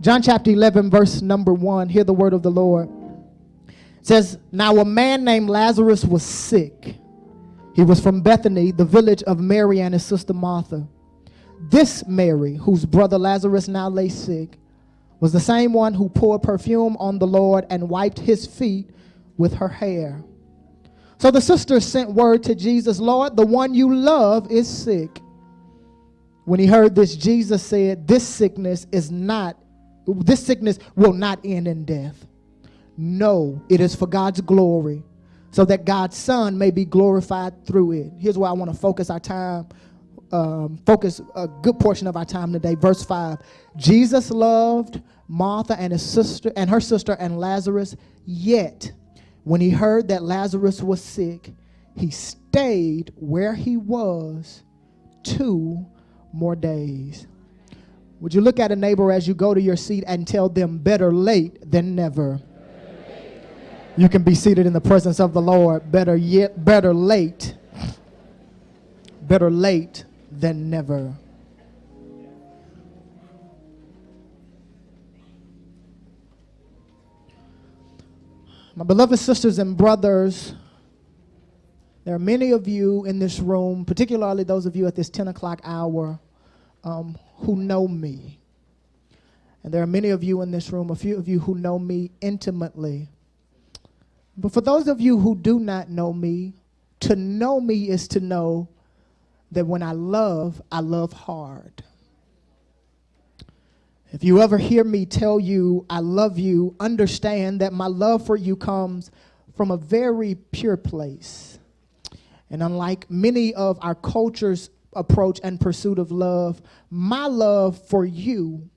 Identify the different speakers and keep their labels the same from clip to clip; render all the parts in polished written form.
Speaker 1: John chapter 11, verse number 1. Hear the word of the Lord. It says, now a man named Lazarus was sick. He was from Bethany, the village of Mary and his sister Martha. This Mary, whose brother Lazarus now lay sick, was the same one who poured perfume on the Lord and wiped his feet with her hair. So the sisters sent word to Jesus, Lord, the one you love is sick. When he heard this, Jesus said, this sickness will not end in death. No, it is for God's glory, so that God's Son may be glorified through it. Here's where I want to focus our time, focus a good portion of our time today. Verse 5. Jesus loved Martha and her sister and Lazarus, yet when he heard that Lazarus was sick, he stayed where he was 2 more days. Would you look at a neighbor as you go to your seat and tell them, better late than never? You can be seated in the presence of the Lord. Better late than never. My beloved sisters and brothers, there are many of you in this room, particularly those of you at this 10 o'clock hour, who know me. And there are many of you in this room, a few of you who know me intimately. But for those of you who do not know me, to know me is to know that when I love hard. If you ever hear me tell you I love you, understand that my love for you comes from a very pure place. And unlike many of our culture's approach and pursuit of love, my love for you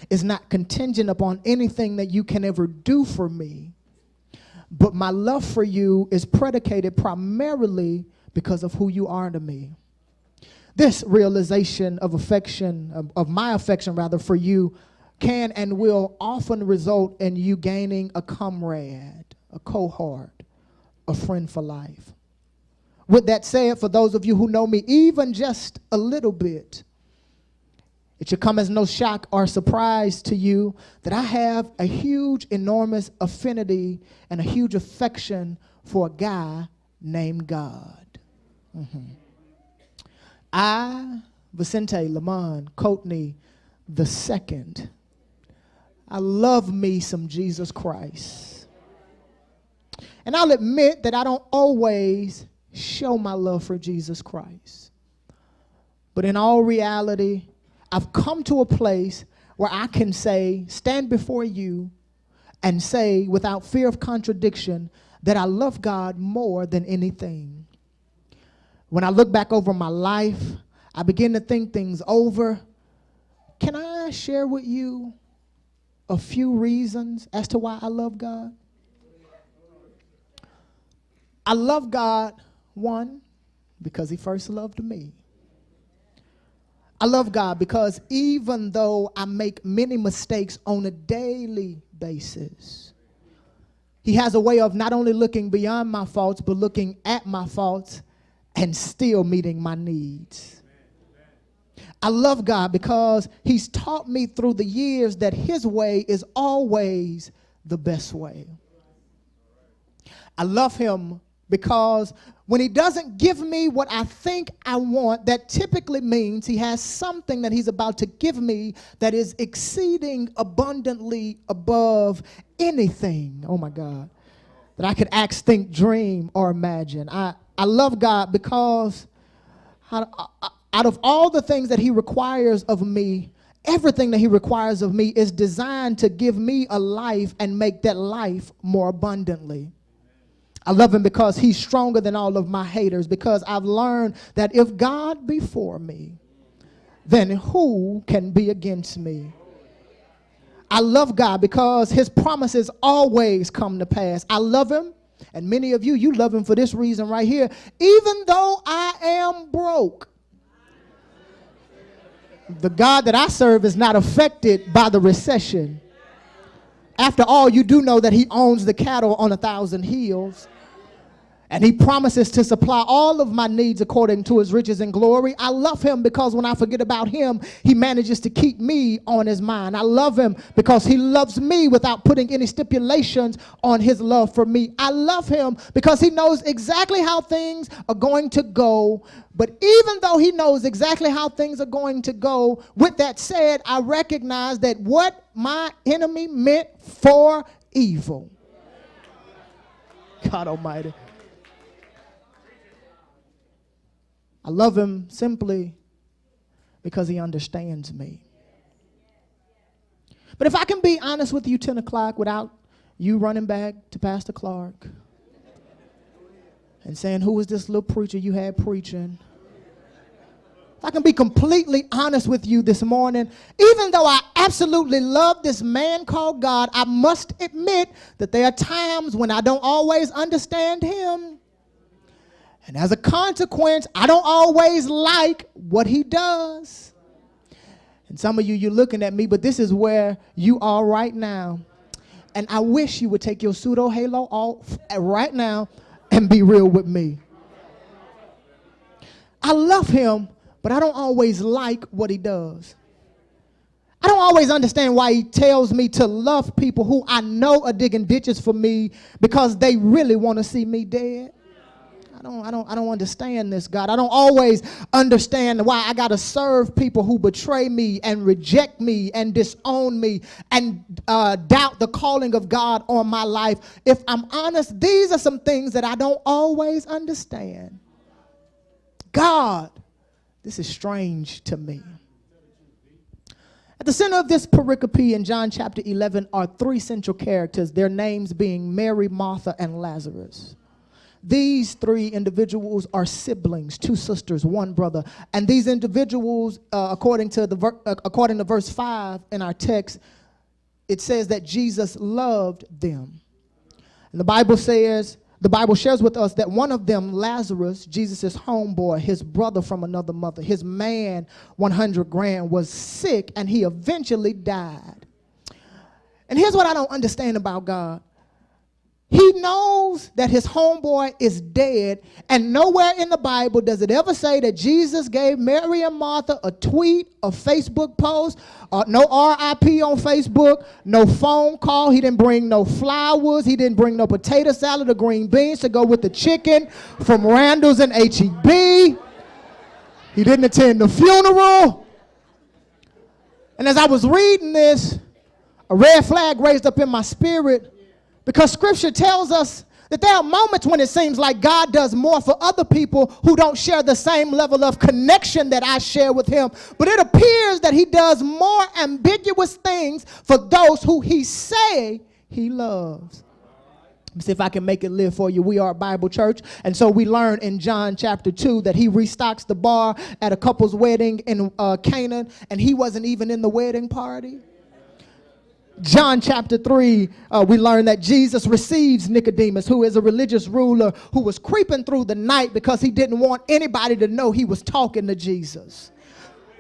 Speaker 1: is not contingent upon anything that you can ever do for me. But my love for you is predicated primarily because of who you are to me. This realization of affection, of my affection rather, for you can and will often result in you gaining a comrade, a cohort, a friend for life. With that said, for those of you who know me even just a little bit, it should come as no shock or surprise to you that I have a huge, enormous affinity and a huge affection for a guy named God. I, Vecente Coatney II, I love me some Jesus Christ. And I'll admit that I don't always show my love for Jesus Christ. But in all reality, I've come to a place where I can say, stand before you and say without fear of contradiction that I love God more than anything. When I look back over my life, I begin to think things over. Can I share with you a few reasons as to why I love God? I love God, one, because he first loved me. I love God because even though I make many mistakes on a daily basis, he has a way of not only looking beyond my faults, but looking at my faults and still meeting my needs. I love God because he's taught me through the years that his way is always the best way. I love him because when he doesn't give me what I think I want, that typically means he has something that he's about to give me that is exceeding abundantly above anything, oh my God, that I could act, think, dream, or imagine. I love God because out of all the things that he requires of me, everything that he requires of me is designed to give me a life and make that life more abundantly. I love him because he's stronger than all of my haters, because I've learned that if God be for me, then who can be against me? I love God because his promises always come to pass. I love him, and many of you love him for this reason right here. Even though I am broke, the God that I serve is not affected by the recession. After all, you do know that he owns the cattle on 1,000 hills. And he promises to supply all of my needs according to his riches and glory. I love him because when I forget about him, he manages to keep me on his mind. I love him because he loves me without putting any stipulations on his love for me. I love him because he knows exactly how things are going to go. But even though he knows exactly how things are going to go, with that said, I recognize that what my enemy meant for evil, God Almighty, I love him simply because he understands me. But if I can be honest with you, 10 o'clock, without you running back to Pastor Clark and saying, who is this little preacher you had preaching? If I can be completely honest with you this morning, even though I absolutely love this man called God, I must admit that there are times when I don't always understand him. And as a consequence, I don't always like what he does. And some of you, you're looking at me, but this is where you are right now. And I wish you would take your pseudo halo off right now and be real with me. I love him, but I don't always like what he does. I don't always understand why he tells me to love people who I know are digging ditches for me because they really want to see me dead. I don't understand this, God. I don't always understand why I got to serve people who betray me and reject me and disown me and doubt the calling of God on my life. If I'm honest, these are some things that I don't always understand. God, this is strange to me. At the center of this pericope in John chapter 11 are three central characters, their names being Mary, Martha, and Lazarus. These three individuals are siblings, two sisters, one brother. And these individuals, according to verse 5 in our text, it says that Jesus loved them. And the Bible shares with us that one of them, Lazarus, Jesus' homeboy, his brother from another mother, his man, 100 grand, was sick and he eventually died. And here's what I don't understand about God. He knows that his homeboy is dead, and nowhere in the Bible does it ever say that Jesus gave Mary and Martha a tweet, a Facebook post, no RIP on Facebook, no phone call. He didn't bring no flowers. He didn't bring no potato salad or green beans to go with the chicken from Randall's and H-E-B. He didn't attend the funeral. And as I was reading this, a red flag raised up in my spirit. Because scripture tells us that there are moments when it seems like God does more for other people who don't share the same level of connection that I share with him. But it appears that he does more ambiguous things for those who he say he loves. Let me see if I can make it live for you. We are a Bible church. And so we learn in John chapter 2 that he restocks the bar at a couple's wedding in Canaan. And he wasn't even in the wedding party. John chapter 3, we learn that Jesus receives Nicodemus, who is a religious ruler who was creeping through the night because he didn't want anybody to know he was talking to Jesus.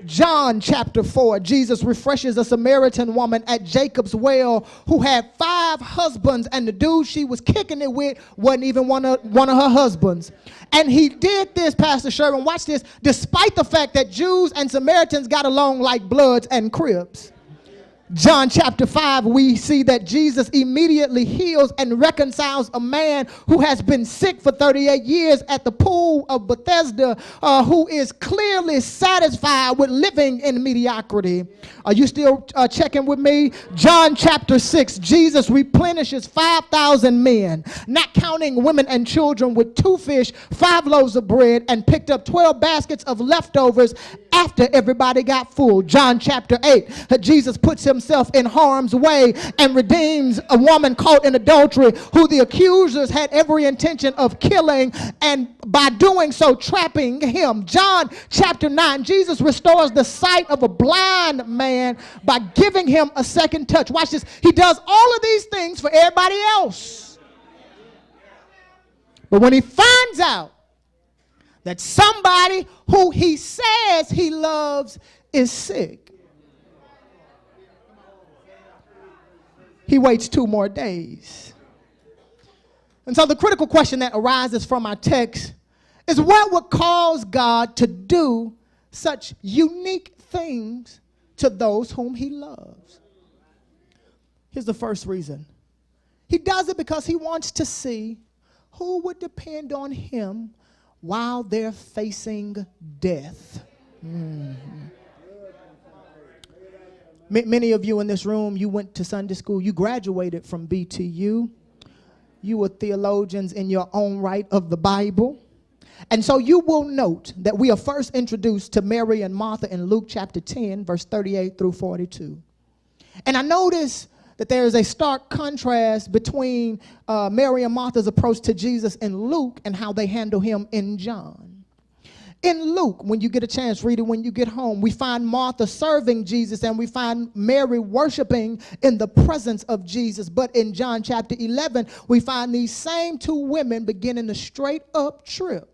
Speaker 1: John chapter 4, Jesus refreshes a Samaritan woman at Jacob's well who had 5 husbands, and the dude she was kicking it with wasn't even one of her husbands. And he did this, Pastor Sherman, watch this, despite the fact that Jews and Samaritans got along like Bloods and Crips. John chapter 5, we see that Jesus immediately heals and reconciles a man who has been sick for 38 years at the pool of Bethesda, who is clearly satisfied with living in mediocrity. Are you still checking with me? John chapter 6, Jesus replenishes 5,000 men, not counting women and children, with 2 fish, 5 loaves of bread, and picked up 12 baskets of leftovers after everybody got full. John chapter 8, Jesus puts himself in harm's way and redeems a woman caught in adultery who the accusers had every intention of killing, and by doing so trapping him. John chapter 9, Jesus restores the sight of a blind man by giving him a second touch. Watch this. He does all of these things for everybody else. But when he finds out that somebody who he says he loves is sick, he waits 2 more days. And so the critical question that arises from our text is, what would cause God to do such unique things to those whom he loves? Here's the first reason. He does it because he wants to see who would depend on him while they're facing death. Many of you in this room, you went to Sunday school, you graduated from BTU. You were theologians in your own right of the Bible. And so you will note that we are first introduced to Mary and Martha in Luke chapter 10, verse 38 through 42. And I notice that there is a stark contrast between Mary and Martha's approach to Jesus in Luke and how they handle him in John. In Luke, when you get a chance, read it when you get home, we find Martha serving Jesus and we find Mary worshiping in the presence of Jesus. But in John chapter 11, we find these same two women beginning a straight up trip.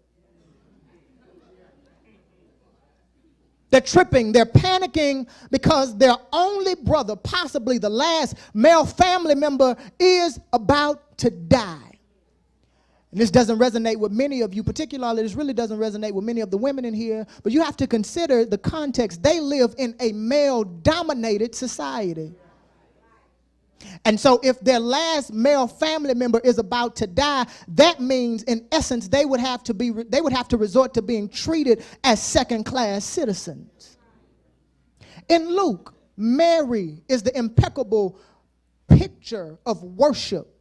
Speaker 1: They're tripping, they're panicking because their only brother, possibly the last male family member, is about to die. And this doesn't resonate with many of you, particularly this really doesn't resonate with many of the women in here, but you have to consider the context. They live in a male-dominated society. And so if their last male family member is about to die, that means in essence they would have to resort to being treated as second-class citizens. In Luke, Mary is the impeccable picture of worship.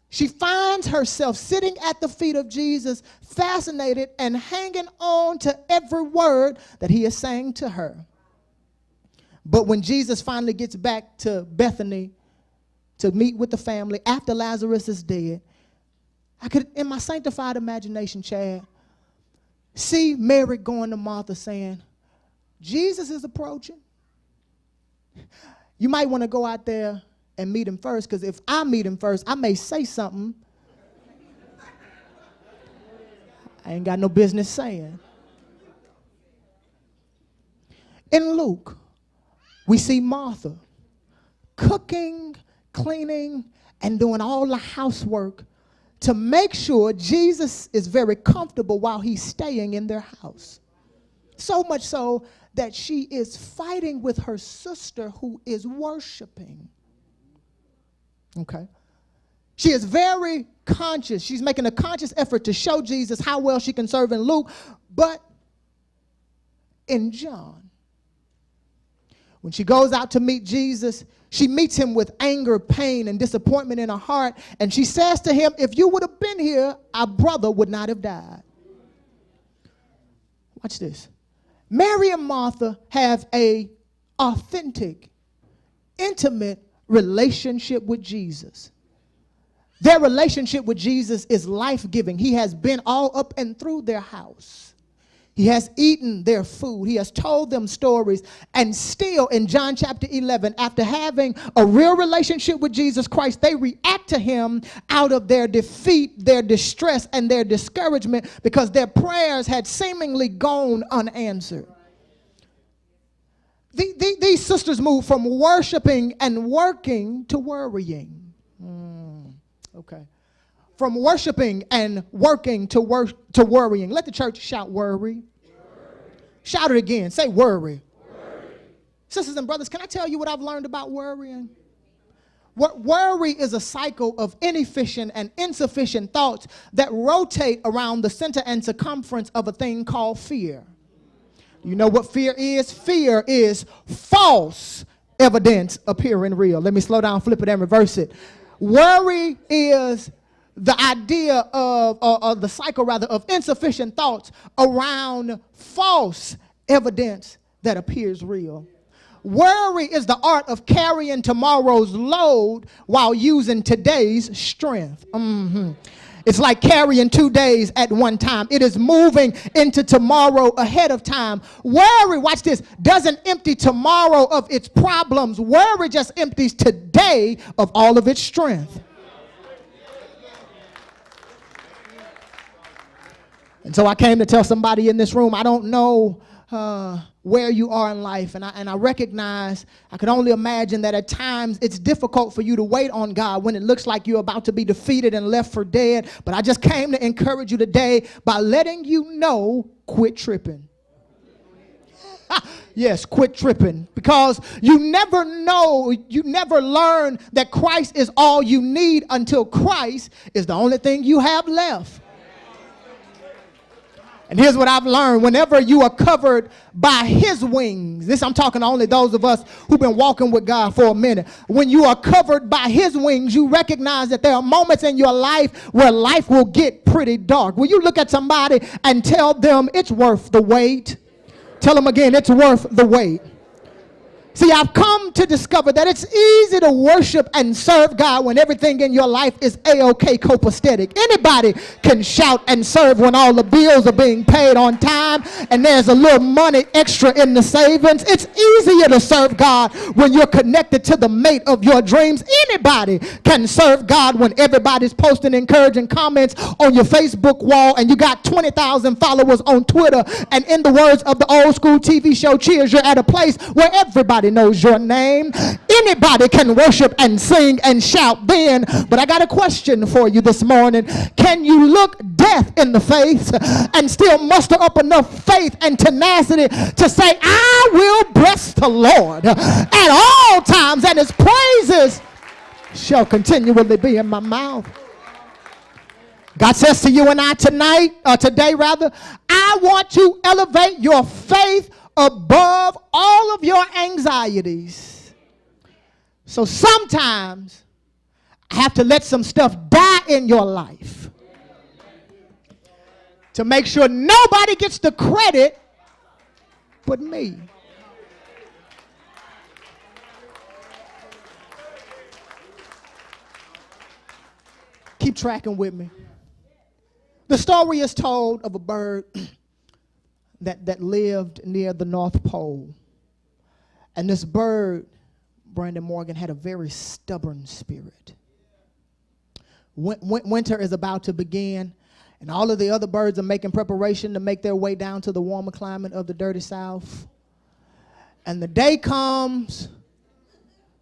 Speaker 1: She finds herself sitting at the feet of Jesus, fascinated and hanging on to every word that he is saying to her. But when Jesus finally gets back to Bethany to meet with the family after Lazarus is dead, I could, in my sanctified imagination, Chad, see Mary going to Martha saying, Jesus is approaching. You might want to go out there and meet him first, because if I meet him first, I may say something I ain't got no business saying. In Luke, we see Martha cooking, cleaning, and doing all the housework to make sure Jesus is very comfortable while he's staying in their house. So much so that she is fighting with her sister who is worshiping. Okay. She is very conscious. She's making a conscious effort to show Jesus how well she can serve in Luke. But in John, when she goes out to meet Jesus, she meets him with anger, pain, and disappointment in her heart. And she says to him, if you would have been here, our brother would not have died. Watch this. Mary and Martha have an authentic, intimate relationship with Jesus. Their relationship with Jesus is life-giving. He has been all up and through their house. He has eaten their food. He has told them stories. And still in John chapter 11, after having a real relationship with Jesus Christ, they react to him out of their defeat, their distress, and their discouragement because their prayers had seemingly gone unanswered. These sisters moved from worshiping and working to worrying. Okay. From worshiping and working to worrying. Let the church shout worry. Shout it again. Say worry. Sisters and brothers, can I tell you what I've learned about worrying? Worry is a cycle of inefficient and insufficient thoughts that rotate around the center and circumference of a thing called fear. You know what fear is? Fear is false evidence appearing real. Let me slow down, flip it, and reverse it. Worry is the idea of, or the cycle rather, of insufficient thoughts around false evidence that appears real. Worry is the art of carrying tomorrow's load while using today's strength. It's like carrying 2 days at one time. It is moving into tomorrow ahead of time. Worry, watch this, doesn't empty tomorrow of its problems. Worry just empties today of all of its strength. And so I came to tell somebody in this room, I don't know where you are in life. And I recognize, I can only imagine that at times it's difficult for you to wait on God when it looks like you're about to be defeated and left for dead. But I just came to encourage you today by letting you know, quit tripping. Yes, quit tripping, because you never know, you never learn that Christ is all you need until Christ is the only thing you have left. And here's what I've learned. Whenever you are covered by his wings, this I'm talking to only those of us who've been walking with God for a minute. When you are covered by his wings, you recognize that there are moments in your life where life will get pretty dark. Will you look at somebody and tell them it's worth the wait? Tell them again, it's worth the wait. See, I've come to discover that it's easy to worship and serve God when everything in your life is A-OK copacetic. Anybody can shout and serve when all the bills are being paid on time and there's a little money extra in the savings. It's easier to serve God when you're connected to the mate of your dreams. Anybody can serve God when everybody's posting encouraging comments on your Facebook wall and you got 20,000 followers on Twitter. And in the words of the old school TV show Cheers, you're at a place where everybody knows your name. Anybody can worship and sing and shout then. But I got a question for you this morning. Can you look death in the face and still muster up enough faith and tenacity to say, I will bless the Lord at all times, and his praises shall continually be in my mouth? God says to you and I today, I want to elevate your faith above all of your anxieties. So sometimes I have to let some stuff die in your life to make sure nobody gets the credit but me. Keep tracking with me. The story is told of a bird that lived near the North Pole. And this bird, Brandon Morgan, had a very stubborn spirit. Winter is about to begin, and all of the other birds are making preparation to make their way down to the warmer climate of the dirty South. And the day comes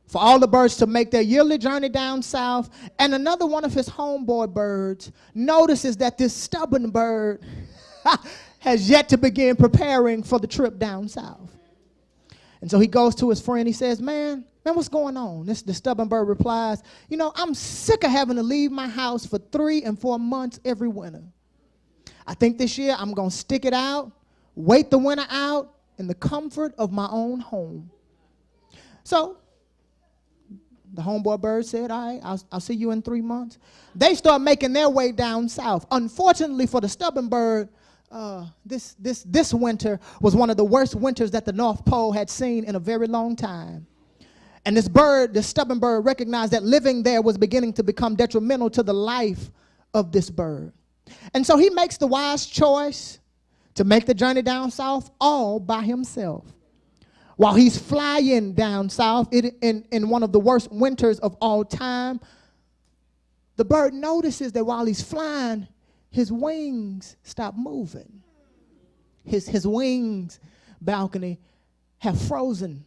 Speaker 1: for all the birds to make their yearly journey down south, and another one of his homeboy birds notices that this stubborn bird has yet to begin preparing for the trip down south. And so he goes to his friend. He says, man, what's going on? The stubborn bird replies, I'm sick of having to leave my house for 3 and 4 months every winter. I think this year I'm going to stick it out, wait the winter out in the comfort of my own home. So the homeboy bird said, all right, I'll see you in 3 months. They start making their way down south. Unfortunately for the stubborn bird, this winter was one of the worst winters that the North Pole had seen in a very long time. And this stubborn bird, recognized that living there was beginning to become detrimental to the life of this bird. And so he makes the wise choice to make the journey down south all by himself. While he's flying down south in one of the worst winters of all time, the bird notices that while he's flying, his wings stop moving. His wings, balcony, have frozen.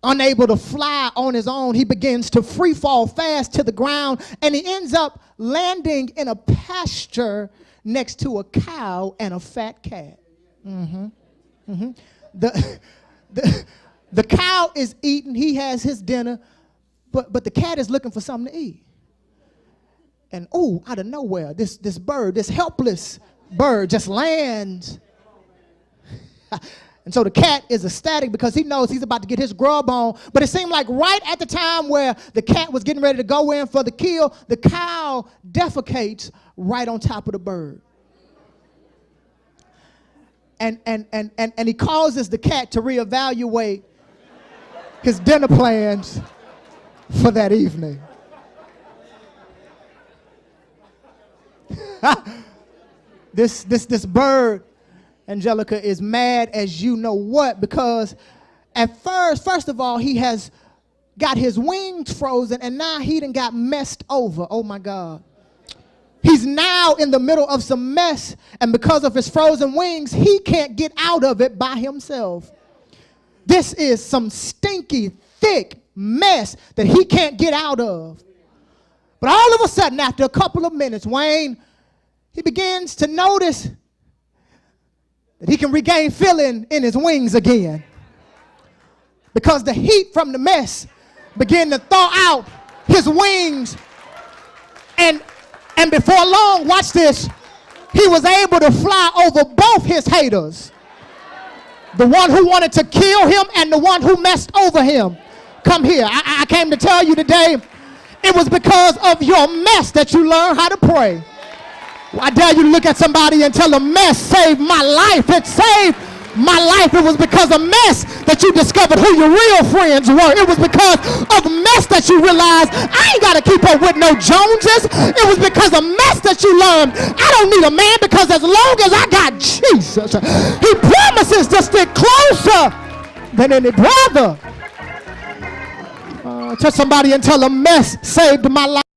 Speaker 1: Unable to fly on his own, he begins to free fall fast to the ground, and he ends up landing in a pasture next to a cow and a fat cat. The cow is eating, he has his dinner, but the cat is looking for something to eat. And out of nowhere, this bird, this helpless bird just lands. And so the cat is ecstatic because he knows he's about to get his grub on. But it seemed like right at the time where the cat was getting ready to go in for the kill, the cow defecates right on top of the bird. And he causes the cat to reevaluate his dinner plans for that evening. This bird, Angelica, is mad as you know what, because at first of all, he has got his wings frozen, and now he done got messed over. Oh my God. He's now in the middle of some mess, and because of his frozen wings, he can't get out of it by himself. This is some stinky, thick mess that he can't get out of. But all of a sudden, after a couple of minutes, Wayne, he begins to notice that he can regain feeling in his wings again, because the heat from the mess began to thaw out his wings, and before long, watch this, he was able to fly over both his haters, the one who wanted to kill him and the one who messed over him. Come here. I came to tell you today, it was because of your mess that you learned how to pray. I dare you to look at somebody and tell them, mess saved my life. It saved my life. It was because of mess that you discovered who your real friends were. It was because of mess that you realized I ain't got to keep up with no Joneses. It was because of mess that you learned I don't need a man, because as long as I got Jesus, he promises to stick closer than any brother. Touch somebody and tell them, mess saved my life.